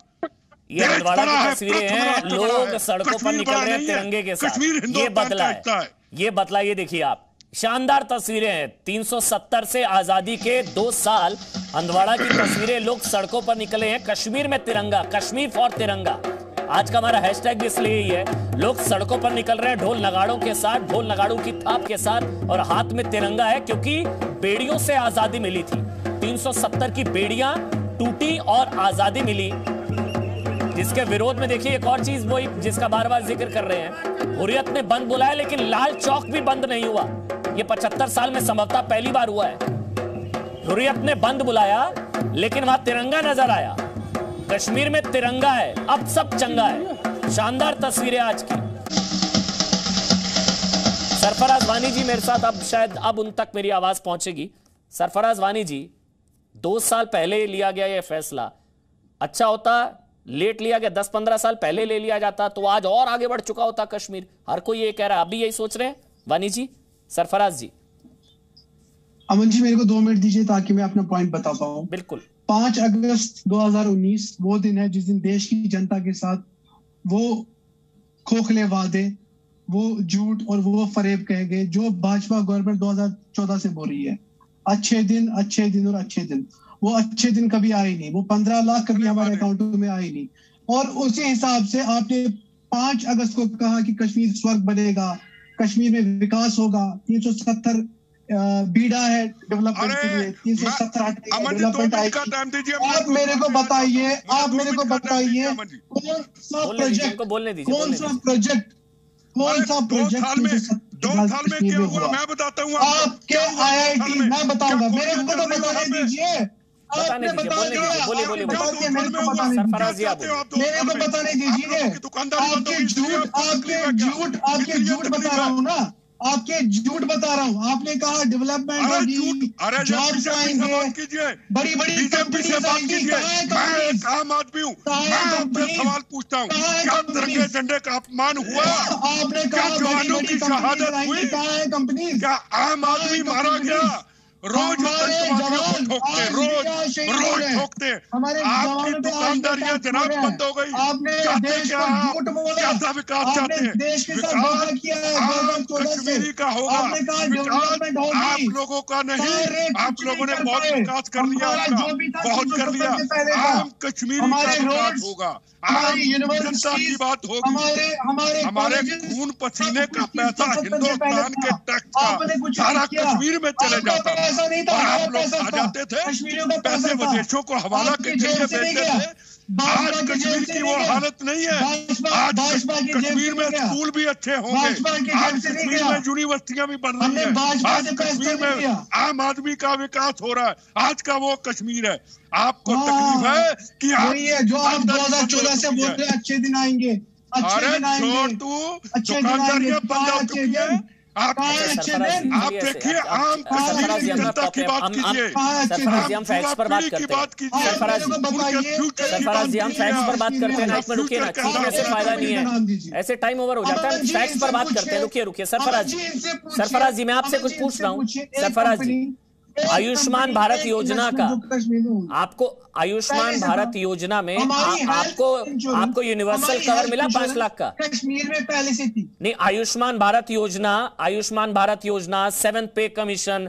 ये हंदवाड़ा की तस्वीरें हैं। लोग सड़कों पर निकल रहे हैं तिरंगे के साथ। ये बदला है। ये बदला, ये देखिए आप। शानदार तस्वीरें हैं। 370 से आजादी के 2 साल हंदवाड़ा की तस्वीरें। लोग सड़कों पर निकले हैं। कश्मीर में तिरंगा, कश्मीर फॉर तिरंगा। आज का हमारा हैशटैग भी इसलिए ही है। लोग सड़कों पर निकल रहे हैं ढोल नगाड़ों के साथ, ढोल नगाड़ों की थाप के साथ, और हाथ में तिरंगा है क्योंकि बेड़ियों से आजादी मिली थी। 370 की बेड़ियां टूटी और आजादी मिली, जिसके विरोध में देखिए एक और चीज वही जिसका बार बार जिक्र कर रहे हैं। हुर्रियत ने बंद बुलाया लेकिन लाल चौक भी बंद नहीं हुआ। ये 75 साल में संभवतः पहली बार हुआ है। हुर्रियत ने बंद बुलाया लेकिन वहां तिरंगा नजर आया। कश्मीर में तिरंगा है, अब सब चंगा है। शानदार तस्वीरें आज की। सरफराज वानी जी मेरे साथ, अब शायद अब उन तक मेरी आवाज पहुंचेगी। सरफराज वानी जी, 2 साल पहले लिया गया यह फैसला, अच्छा होता लेट लिया गया। 10-15 साल पहले ले लिया जाता तो आज और आगे बढ़ चुका होता कश्मीर। हर कोई ये कह रहा है। आप भी यही सोच रहे हैं वानी जी? सरफराज जी। अमन जी, मेरे को 2 मिनट दीजिए ताकि मैं अपना पॉइंट बता पाऊं। बिल्कुल। 5 अगस्त 2019 वो दिन है जिस दिन देश की जनता के साथ वो खोखले वादे, वो झूठ और वो फरेब कहे गए जो भाजपा गवर्नमेंट 2014 से बोल रही है। अच्छे दिन और अच्छे दिन। वो अच्छे दिन कभी आए नहीं। वो 15 लाख कभी हमारे अकाउंटों में आए नहीं। और उसी हिसाब से आपने 5 अगस्त को कहा कि कश्मीर स्वर्ग बनेगा, कश्मीर में विकास होगा। 370 बीड़ा है डेवलपमेंट के लिए। 370 डेवलपमेंट आएगी। आप मेरे को बताइए कौन सा प्रोजेक्ट 2 साल में क्या हुआ मैं बताता हूँ आपके IIT। मैं बताऊंगा, मेरे को तो बताने दीजिए। आपने बता दिया, मेरे को बताने दीजिए। आपके झूठ बता रहा हूँ ना, आपके झूठ बता रहा हूँ। आपने कहा डेवलपमेंट होगी, जॉब्स आएंगे, बड़ी बड़ी कंपनीज आएंगी। मैं आम आदमी हूँ, मैं आपसे सवाल पूछता हूँ, क्या तिरंगे झंडे का अपमान हुआ? आपने कहा जवानों की शहादत हुई? कंपनी, क्या आम आदमी मारा गया? रोज ठोकते। आपकी दुकानदारियां जनाब बंद हो गई। कैसा विकास चाहते हैं? कश्मीरी का होगा विकास, आप लोगों का नहीं। आप लोगों ने बहुत विकास कर लिया, बहुत कर लिया। आम कश्मीरी का विकास होगा, आम जनता की बात होगी। हमारे खून पसीने का पैसा हिंदुस्तान के टैक्स का सारा कश्मीर में चले जाता। आप लोग आ जाते थे, पैसे विदेशों को हवाला के जरिए बेचते थे। आज कश्मीर की वो हालत नहीं है। आज कश्मीर में स्कूल भी अच्छे होंगे, आज कश्मीर में यूनिवर्सिटियां भी बन रही हैं, आज कश्मीर में आम आदमी का विकास हो रहा है। आज का वो कश्मीर है। आपको तकलीफ है कि जो आप 2014 से बोल रहे हैं अच्छे दिन आएंगे, अरे छोड़ तू, दुकानदारियां बंद हो चुकी है। आप देखिए आम कश्मीर की जनता की बात कीजिए, सरफराज जी हम फैक्ट्स पर बात करते हैं। सरफराज जी हम फैक्ट्स पर बात करते हैं ना, एक मिनट रुकिए ना, चीखने से फायदा नहीं है, ऐसे टाइम ओवर हो जाता है, फैक्ट्स पर बात करते हैं। रुकिए सरफराज जी मैं आपसे कुछ पूछ रहा हूँ। सरफराज जी आयुष्मान भारत योजना का आपको, आयुष्मान भारत योजना में आपको यूनिवर्सल कवर मिला 5 लाख का? कश्मीर में पहले से थी। नहीं, आयुष्मान भारत योजना 7th पे कमीशन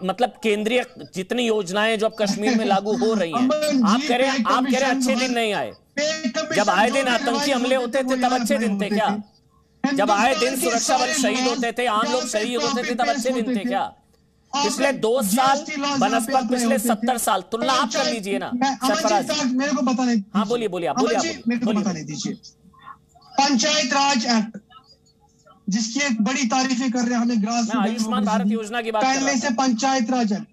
मतलब केंद्रीय जितनी योजनाएं जो अब कश्मीर में लागू हो रही हैं, आप कह रहे हैं अच्छे दिन नहीं आए। जब आए दिन आतंकी हमले होते थे तब अच्छे दिन थे क्या? जब आए दिन सुरक्षा बल शहीद होते थे, आम लोग शहीद होते थे, तब अच्छे दिन थे क्या? पिछले 2 साल बनस्पत पिछले 70 साल तुलना आप कर लीजिए ना सरफराज। मेरे को बताने, हाँ बोलिए आप मेरे को बताने दीजिए। पंचायत राज एक्ट जिसकी एक बड़ी तारीफें कर रहे हैं हमें, ग्रास आयुष्मान भारत योजना की बात पहले से पंचायत राज एक्ट,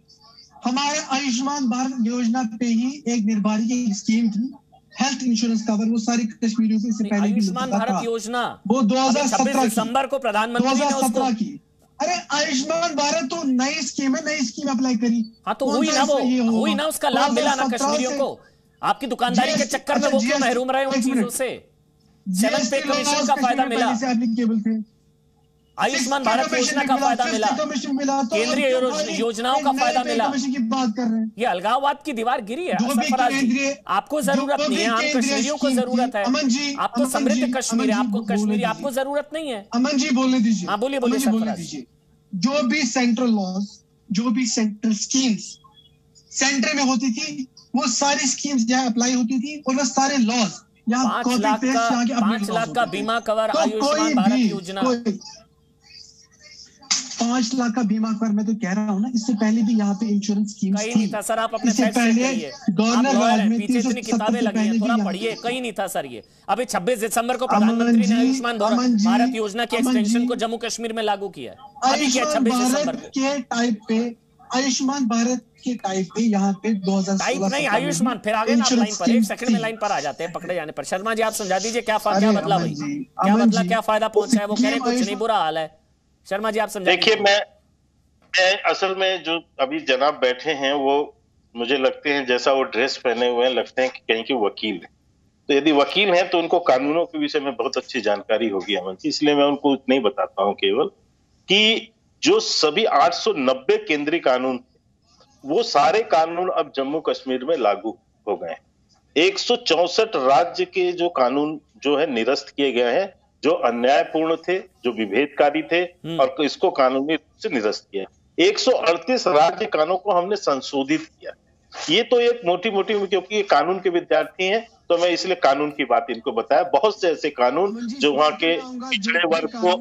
हमारे आयुष्मान भारत योजना पे ही एक निर्बारी की स्कीम थी, हेल्थ इंश्योरेंस कवर, वो सारी कश्मीरियों को इससे पहले आयुष्मान भारत योजना वो 2017 दिसंबर को प्रधानमंत्री ने उसको की। अरे आयुष्मान भारत तो नई स्कीम है, नई स्कीम अप्लाई करी। हाँ तो हुई ना उसका लाभ मिला ना कश्मीरियों को। आपकी दुकानदारी के चक्कर में वो क्यों महरूम रहे उन चीजों से? 7th पे कमीशन का फायदा मिला, आयुष्मान भारत योजना का फायदा मिला, केंद्रीय योजनाओं का फायदा मिला। ये अलगाववाद की दीवार गिरी है सरफराज जी। आपको जरूरत नहीं है, आम कश्मीरियों को जरूरत है। आपको समृद्ध कश्मीर है, आपको कश्मीरी आपको जरूरत नहीं है। अमन जी बोलने दीजिए। हाँ बोलिए सरफराज जी। जो भी सेंट्रल लॉज, जो भी सेंट्रल स्कीम्स सेंटर में होती थी, वो सारी स्कीम्स यहाँ अप्लाई होती थी, और वो सारे लॉज 5 लाख का बीमा कवर, आयुष्मान भारत योजना, 5 लाख का बीमा कवर। मैं तो कह रहा हूँ ना, इससे पहले भी यहाँ पे इंश्योरेंस स्कीम कहीं नहीं था सर। आप अपने गवर्नर पीछे इतनी किताबें लगी हैं, थोड़ा पढ़िए। कहीं नहीं था सर ये। अभी 26 दिसंबर को प्रधानमंत्री ने आयुष्मान भारत योजना के एक्सटेंशन को जम्मू कश्मीर में लागू किया है। अभी क्या 26 दिसंबर के टाइप पे, आयुष्मान भारत के टाइप पे यहाँ पे 2016 नहीं, आयुष्मान फिर आगे ना लाइन पर, 1 सेकंड में लाइन पर आ जाते हैं पकड़े जाने पर। शर्मा जी आप समझा दीजिए क्या बदला भाई, क्या बदला, क्या फायदा पहुंचा है? वो कह रहे कुछ नहीं, बुरा हाल है। शर्मा जी आप समझा। देखिए मैं असल में जो अभी जनाब बैठे हैं वो मुझे लगते हैं जैसा वो ड्रेस पहने हुए हैं, लगते हैं कि कहीं के वकील है। तो यदि वकील हैं तो उनको कानूनों के विषय में बहुत अच्छी जानकारी होगी अमन जी, इसलिए मैं उनको नहीं बताता हूं केवल कि जो सभी 890 केंद्रीय कानून वो सारे कानून अब जम्मू कश्मीर में लागू हो गए हैं। 164 राज्य के जो कानून जो है निरस्त किए गए हैं, जो अन्यायपूर्ण थे, जो विभेदकारी थे, और इसको कानूनी रूप से निरस्त किया। 138 राज्य कानूनों को हमने संशोधित किया। ये तो एक मोटी क्योंकि ये कानून के विद्यार्थी हैं तो मैं इसलिए कानून की बात इनको बताया। बहुत से ऐसे कानून जो वहाँ के पिछड़े वर्ग को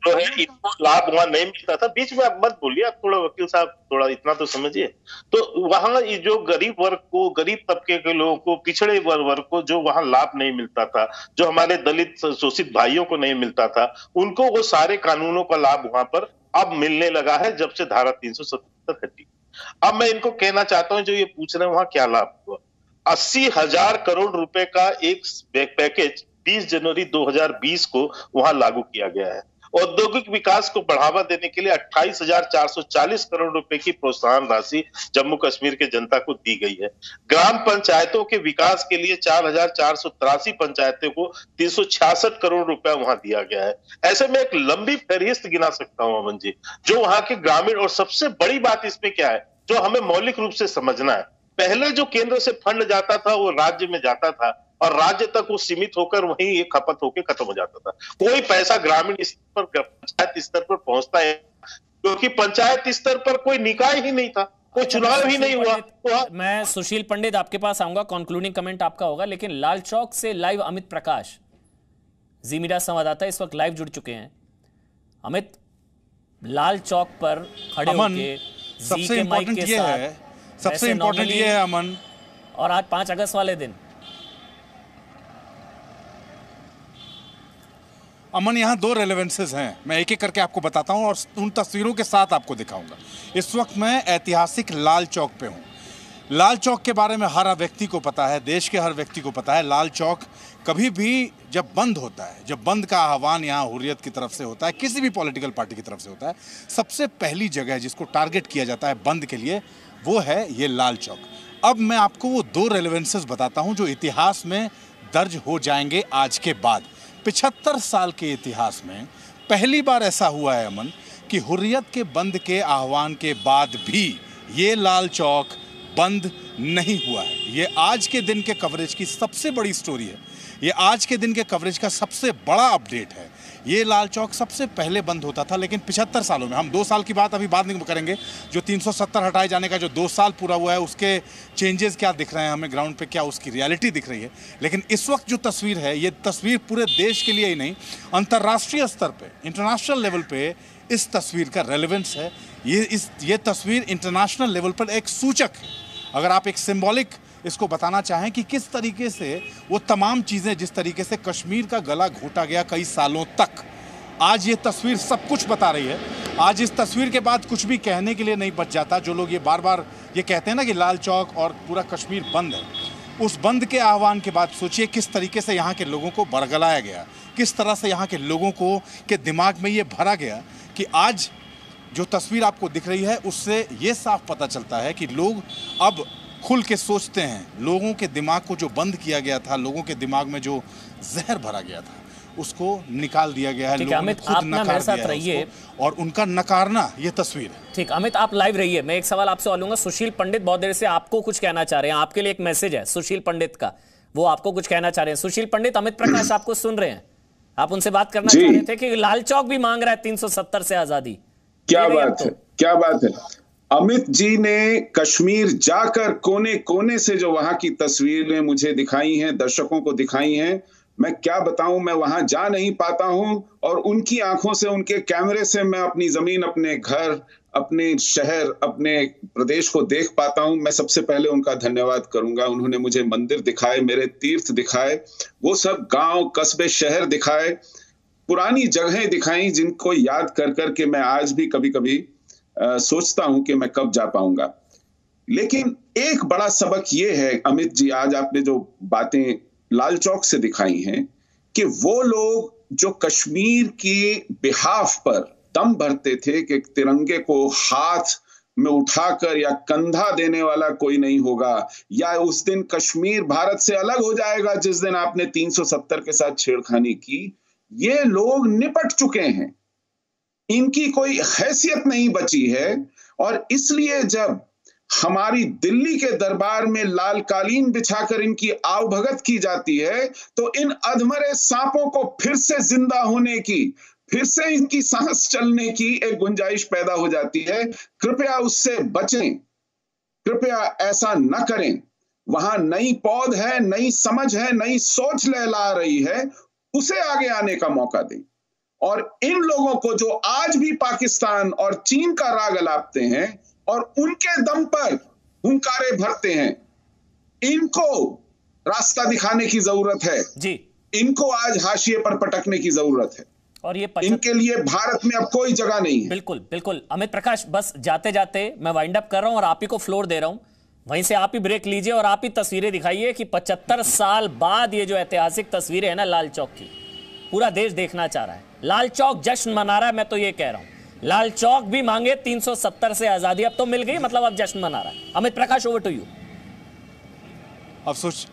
जो है इनको लाभ वहां नहीं मिलता था। बीच में आप मत बोलिए, आप थोड़ा वकील साहब थोड़ा इतना तो समझिए। तो वहां जो गरीब वर्ग को, गरीब तबके के लोगों को, पिछड़े वर्ग को जो वहां लाभ नहीं मिलता था, जो हमारे दलित शोषित भाइयों को नहीं मिलता था, उनको वो सारे कानूनों का लाभ वहां पर अब मिलने लगा है जब से धारा 377 हटी। अब मैं इनको कहना चाहता हूं जो ये पूछ रहे हैं वहां क्या लाभ हुआ। 80,000 करोड़ रुपए का एक पैकेज 20 जनवरी 2020 को वहां लागू किया गया है। औद्योगिक विकास को बढ़ावा देने के लिए 28,440 करोड़ रुपए की प्रोत्साहन राशि जम्मू कश्मीर के जनता को दी गई है। ग्राम पंचायतों के विकास के लिए 4,483 पंचायतों को 366 करोड़ रुपया वहां दिया गया है। ऐसे में एक लंबी फहरिस्त गिना सकता हूं अमन जी, जो वहां के ग्रामीण। और सबसे बड़ी बात इसमें क्या है जो हमें मौलिक रूप से समझना है, पहले जो केंद्र से फंड जाता था वो राज्य में जाता था और राज्य तक वो सीमित होकर वहीं ये खपत होकर खत्म हो जाता था। कोई पैसा ग्रामीण स्तर पर, पंचायत स्तर पर पहुंचता है, क्योंकि पंचायत स्तर पर कोई निकाय ही नहीं था, कोई चुनाव ही नहीं हुआ। तो मैं सुशील पंडित आपके पास आऊंगा, कंक्लूडिंग कमेंट आपका होगा, लेकिन लाल चौक से लाइव अमित प्रकाश, जी मीडिया संवाददाता, इस वक्त लाइव जुड़ चुके हैं। अमित, लाल चौक पर खड़े होकर सबसे इम्पोर्टेंट ये है, सबसे इम्पोर्टेंट ये है अमन, और आज 5 अगस्त वाले दिन अमन यहाँ 2 रेलेवेंसेस हैं, मैं एक एक करके आपको बताता हूँ और उन तस्वीरों के साथ आपको दिखाऊंगा। इस वक्त मैं ऐतिहासिक लाल चौक पे हूँ। लाल चौक के बारे में हर व्यक्ति को पता है, देश के हर व्यक्ति को पता है। लाल चौक कभी भी जब बंद होता है, जब बंद का आह्वान यहाँ हुर्रियत की तरफ से होता है, किसी भी पॉलिटिकल पार्टी की तरफ से होता है, सबसे पहली जगह जिसको टारगेट किया जाता है बंद के लिए वो है ये लाल चौक। अब मैं आपको वो 2 रेलेवेंसेस बताता हूँ जो इतिहास में दर्ज हो जाएंगे आज के बाद। 75 साल के इतिहास में पहली बार ऐसा हुआ है अमन कि हुर्रियत के बंद के आह्वान के बाद भी ये लाल चौक बंद नहीं हुआ है। ये आज के दिन के कवरेज की सबसे बड़ी स्टोरी है, ये आज के दिन के कवरेज का सबसे बड़ा अपडेट है। ये लाल चौक सबसे पहले बंद होता था, लेकिन 75 सालों में, हम 2 साल की बात अभी बाद में करेंगे, जो 370 हटाए जाने का जो 2 साल पूरा हुआ है उसके चेंजेस क्या दिख रहे हैं हमें ग्राउंड पे, क्या उसकी रियलिटी दिख रही है। लेकिन इस वक्त जो तस्वीर है, ये तस्वीर पूरे देश के लिए ही नहीं, अंतर्राष्ट्रीय स्तर पे, इंटरनेशनल लेवल पे इस तस्वीर का रेलेवेंस है। ये तस्वीर इंटरनेशनल लेवल पर एक सूचक है। अगर आप एक सिंबॉलिक इसको बताना चाहें कि किस तरीके से वो तमाम चीज़ें, जिस तरीके से कश्मीर का गला घोटा गया कई सालों तक, आज ये तस्वीर सब कुछ बता रही है। आज इस तस्वीर के बाद कुछ भी कहने के लिए नहीं बच जाता। जो लोग ये बार बार ये कहते हैं ना कि लाल चौक और पूरा कश्मीर बंद है, उस बंद के आह्वान के बाद सोचिए किस तरीके से यहाँ के लोगों को बरगलाया गया, किस तरह से यहाँ के लोगों को के दिमाग में ये भरा गया कि आज जो तस्वीर आपको दिख रही है उससे ये साफ पता चलता है कि लोग अब खुल के सोचते हैं। लोगों के दिमाग को जो बंद किया गया था, लोगों के दिमाग में जो जहर भरा गया था, उसको निकाल दिया गया है। लोगों ने खुद नकार दिया है और उनका नकारना ये तस्वीर है। ठीक, अमित आप लाइव रहिए, मैं एक सवाल आपसे और लूंगा। सुशील पंडित बहुत देर से आपको कुछ कहना चाह रहे हैं, आपके लिए एक मैसेज है सुशील पंडित का, वो आपको कुछ कहना चाह रहे हैं। सुशील पंडित, अमित प्रकाश आपको सुन रहे हैं, आप उनसे बात करना चाह रहे थे कि लाल चौक भी मांग रहा है 370 से आजादी। क्या बात है, क्या बात है। अमित जी ने कश्मीर जाकर कोने कोने से जो वहां की तस्वीरें मुझे दिखाई हैं, दर्शकों को दिखाई हैं, मैं क्या बताऊं, मैं वहां जा नहीं पाता हूं और उनकी आंखों से, उनके कैमरे से मैं अपनी जमीन, अपने घर, अपने शहर, अपने प्रदेश को देख पाता हूं। मैं सबसे पहले उनका धन्यवाद करूंगा। उन्होंने मुझे मंदिर दिखाए, मेरे तीर्थ दिखाए, वो सब गांव, कस्बे, शहर दिखाए, पुरानी जगहें दिखाई जिनको याद कर करके मैं आज भी कभी कभी सोचता हूं कि मैं कब जा पाऊंगा। लेकिन एक बड़ा सबक ये है अमित जी, आज आपने जो बातें लाल चौक से दिखाई हैं, कि वो लोग जो कश्मीर के बिहाफ पर दम भरते थे कि तिरंगे को हाथ में उठाकर या कंधा देने वाला कोई नहीं होगा, या उस दिन कश्मीर भारत से अलग हो जाएगा जिस दिन आपने 370 के साथ छेड़खानी की, ये लोग निपट चुके हैं, इनकी कोई हैसियत नहीं बची है। और इसलिए जब हमारी दिल्ली के दरबार में लाल कालीन बिछाकर इनकी आवभगत की जाती है, तो इन अधमरे सांपों को फिर से जिंदा होने की, फिर से इनकी सांस चलने की एक गुंजाइश पैदा हो जाती है। कृपया उससे बचें, कृपया ऐसा न करें। वहां नई पौध है, नई समझ है, नई सोच लहला रही है, उसे आगे आने का मौका दें। और इन लोगों को जो आज भी पाकिस्तान और चीन का राग अलापते हैं और उनके दम पर हुंकारे भरते हैं, इनको रास्ता दिखाने की जरूरत है जी। इनको आज हाशिए पर पटकने की जरूरत है और ये इनके लिए भारत में अब कोई जगह नहीं है। बिल्कुल बिल्कुल अमित प्रकाश, बस जाते जाते मैं वाइंड अप कर रहा हूं और आप ही को फ्लोर दे रहा हूं, वहीं से आप ही ब्रेक लीजिए और आप ही तस्वीरें दिखाइए कि 75 साल बाद ये जो ऐतिहासिक तस्वीरें हैं ना लाल चौक की, पूरा देश देखना चाह रहा है। लाल चौक जश्न मना रहा है, मैं तो ये कह रहा हूं लाल चौक भी मांगे 370 से आजादी, अब तो मिल गई, मतलब अब जश्न मना रहा है। अमित प्रकाश, ओवर टू यू। अब सोच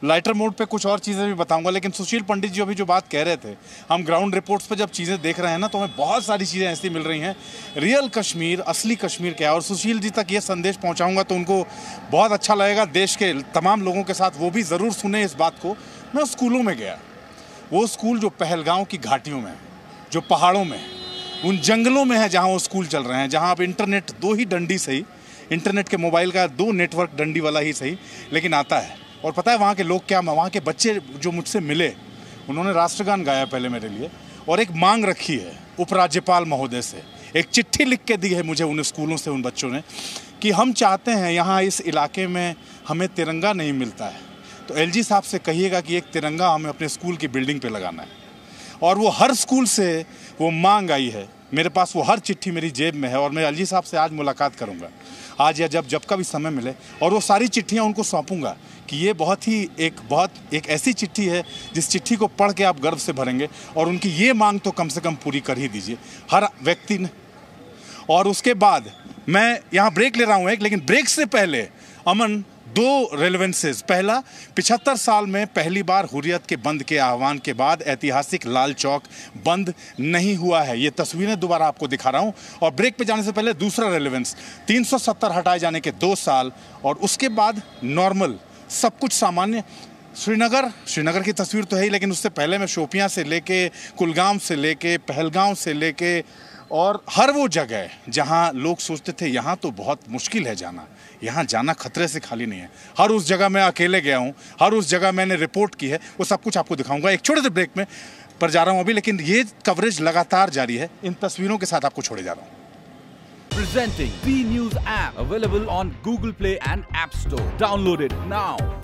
लाइटर मोड पे कुछ और चीज़ें भी बताऊंगा, लेकिन सुशील पंडित जी अभी जो बात कह रहे थे, हम ग्राउंड रिपोर्ट्स पे जब चीज़ें देख रहे हैं ना, तो हमें बहुत सारी चीज़ें ऐसी मिल रही हैं। रियल कश्मीर, असली कश्मीर क्या है, और सुशील जी तक ये संदेश पहुंचाऊंगा तो उनको बहुत अच्छा लगेगा, देश के तमाम लोगों के साथ वो भी ज़रूर सुने इस बात को। मैं स्कूलों में गया, वो स्कूल जो पहलगांव की घाटियों में है, जो पहाड़ों में है, उन जंगलों में है, जहाँ वो स्कूल चल रहे हैं, जहाँ अब इंटरनेट 2 ही डंडी सही, इंटरनेट के मोबाइल का 2 नेटवर्क डंडी वाला ही सही, लेकिन आता है। और पता है वहाँ के लोग क्या, वहाँ के बच्चे जो मुझसे मिले, उन्होंने राष्ट्रगान गाया पहले मेरे लिए, और एक मांग रखी है उपराज्यपाल महोदय से, एक चिट्ठी लिख के दी है मुझे उन स्कूलों से, उन बच्चों ने, कि हम चाहते हैं यहाँ इस इलाके में हमें तिरंगा नहीं मिलता है, तो एलजी साहब से कहिएगा कि एक तिरंगा हमें अपने स्कूल की बिल्डिंग पे लगाना है। और वो हर स्कूल से वो मांग आई है, मेरे पास वो हर चिट्ठी मेरी जेब में है, और मैं एलजी साहब से आज मुलाकात करूँगा। आज या जब का भी समय मिले, और वो सारी चिट्ठियाँ उनको सौंपूंगा कि ये बहुत एक ऐसी चिट्ठी है जिस चिट्ठी को पढ़ के आप गर्व से भरेंगे, और उनकी ये मांग तो कम से कम पूरी कर ही दीजिए हर व्यक्ति ने। और उसके बाद मैं यहाँ ब्रेक ले रहा हूँ एक, लेकिन ब्रेक से पहले अमन, दो रेलेवेंसेस। पहला, 75 साल में पहली बार हुर्रियत के बंद के आह्वान के बाद ऐतिहासिक लाल चौक बंद नहीं हुआ है। ये तस्वीरें दोबारा आपको दिखा रहा हूं। और ब्रेक पे जाने से पहले दूसरा रेलेवेंस, 370 हटाए जाने के 2 साल और उसके बाद नॉर्मल, सब कुछ सामान्य। श्रीनगर की तस्वीर तो है ही, लेकिन उससे पहले मैं शोपियां से लेके, कुलगाम से लेके, पहलगांव से लेके, और हर वो जगह जहां लोग सोचते थे यहाँ तो बहुत मुश्किल है जाना, यहाँ जाना खतरे से खाली नहीं है, हर उस जगह मैं अकेले गया हूँ, हर उस जगह मैंने रिपोर्ट की है, वो सब कुछ आपको दिखाऊंगा। एक छोटे से ब्रेक में पर जा रहा हूँ अभी, लेकिन ये कवरेज लगातार जारी है। इन तस्वीरों के साथ आपको छोड़े जा रहा हूँ। Presenting B News app, available on Google Play and App Store. Download it now.